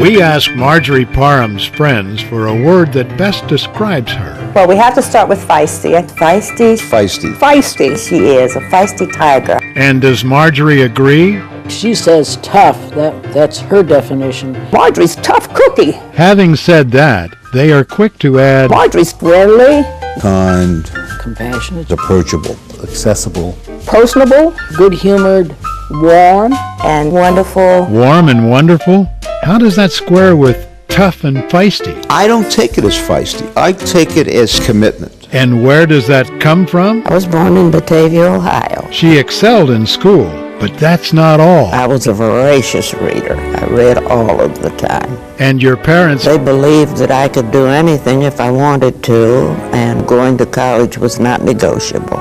We asked Marjorie Parham's friends for a word that best describes her. Well, we have to start with feisty. Feisty. Feisty. She is a feisty tiger. And does Marjorie agree? She says tough. That's her definition. Marjorie's tough cookie. Having said that, they are quick to add, Marjorie's friendly, kind, compassionate, approachable, accessible, personable, good-humored, warm, And wonderful. warm and wonderful. How does that square with tough and feisty? I don't take it as feisty. I take it as commitment. And where does that come from? I was born in Batavia, Ohio. She excelled in school, but that's not all. I was a voracious reader. I read all of the time. And your parents, They believed that I could do anything if I wanted to, and going to college was not negotiable.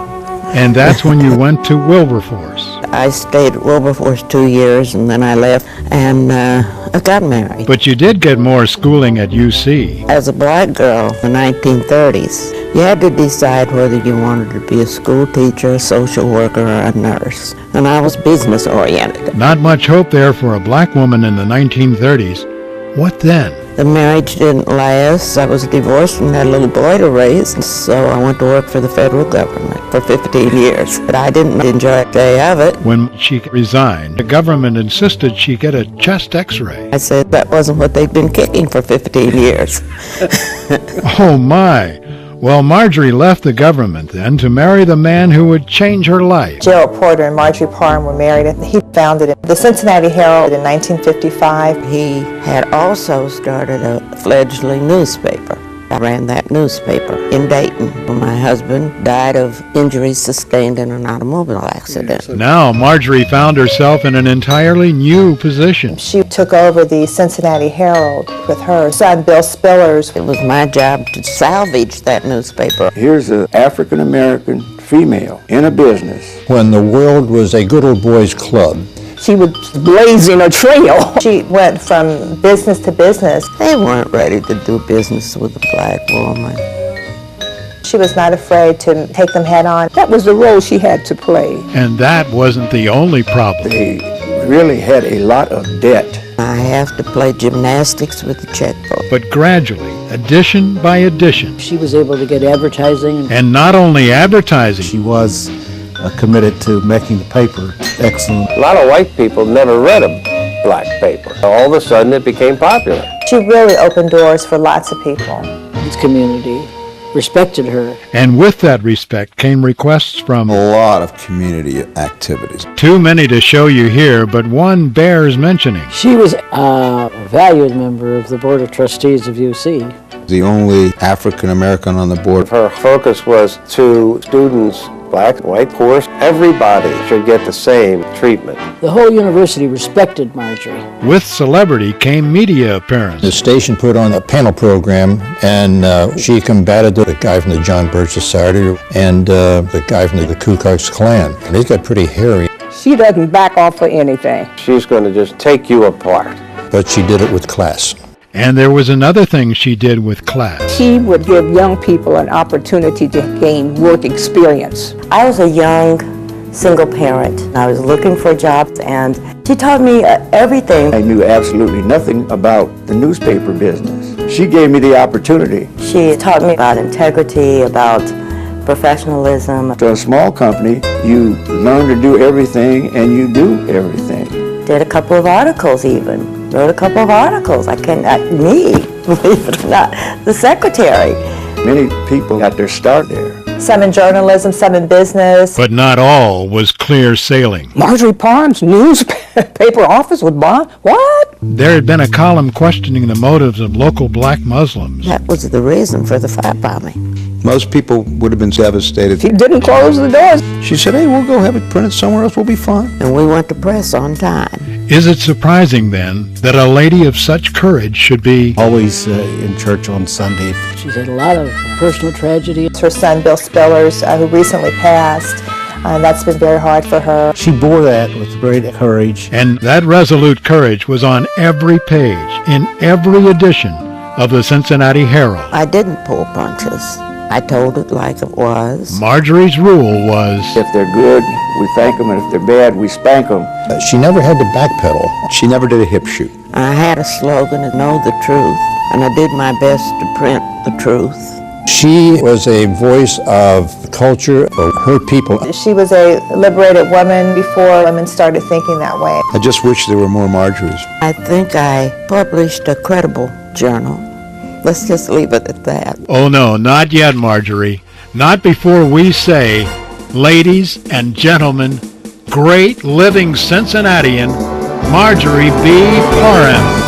and that's when you went to Wilberforce. I stayed at Wilberforce 2 years, and then I left, and I got married. But you did get more schooling at UC. As a black girl in the 1930s, you had to decide whether you wanted to be a school teacher, a social worker, or a nurse. And I was business oriented. Not much hope there for a black woman in the 1930s. What then? The marriage didn't last. I was divorced and had a little boy to raise, so I went to work for the federal government for 15 years. But I didn't enjoy a day of it. When she resigned, the government insisted she get a chest x-ray. I said that wasn't what they'd been kicking for 15 years. Oh my! Well, Marjorie left the government then to marry the man who would change her life. Gerald Porter and Marjorie Parham were married. He founded the Cincinnati Herald in 1955. He had also started a fledgling newspaper. I ran that newspaper in Dayton when my husband died of injuries sustained in an automobile accident. Now Marjorie found herself in an entirely new position. She took over the Cincinnati Herald with her son, Bill Spillers. It was my job to salvage that newspaper. Here's an African-American female in a business. When the world was a good old boys club, She was blazing a trail. She went from business to business. They weren't ready to do business with a black woman. She was not afraid to take them head on. That was the role she had to play. And that wasn't the only problem. They really had a lot of debt. I have to play gymnastics with the checkbook. But gradually, addition by addition, she was able to get advertising. and not only advertising, She was committed to making the paper excellent. A lot of white people never read a black paper. All of a sudden it became popular. She really opened doors for lots of people. His community respected her. and with that respect came requests from a lot of community activities. too many to show you here, but one bears mentioning. She was a valued member of the Board of Trustees of UC. The only African American on the board. Her focus was to students, black, white, poor. Everybody should get the same treatment. The whole university respected Marjorie. With celebrity came media The appearance. station put on a panel program, and she combated the guy from the John Birch Society and the guy from the Ku Klux Klan. And he's got pretty hairy, She doesn't back off for anything. She's going to just take you apart. but she did it with class. And there was another thing she did with class. She would give young people an opportunity to gain work experience. I was a young single parent. I was looking for jobs, and she taught me everything. I knew absolutely nothing about the newspaper business. She gave me the opportunity. She taught me about integrity, about professionalism. To a small company, you learn to do everything and you do everything. Did a couple of articles even. Wrote a couple of articles. Me, believe it or not, the secretary. Many people got their start there. Some in journalism, some in business. But not all was clear sailing. Marjorie Parham's newspaper office would bomb? What? There had been a column questioning the motives of local black Muslims. That was the reason for the firebombing. Most people would have been devastated. She didn't close the doors. She said, hey, we'll go have it printed somewhere else, we'll be fine. And we went to press on time. Is it surprising then that a lady of such courage should be Always in church on Sunday. She's had a lot of personal tragedy. Her son, Bill Spillers, who recently passed, and that's been very hard for her. She bore that with great courage. And that resolute courage was on every page, in every edition of the Cincinnati Herald. I didn't pull punches. I told it like it was. Marjorie's rule was, If they're good, we thank them, and if they're bad, we spank them. She never had to backpedal. She never did a hip shoot. I had a slogan to know the truth, and I did my best to print the truth. She was a voice of culture for her people. She was a liberated woman before women started thinking that way. I just wish there were more Marjories. I think I published a credible journal. Let's just leave it at that. oh no, not yet, Marjorie. Not before we say, ladies and gentlemen, great living Cincinnatian, Marjorie B. Parham.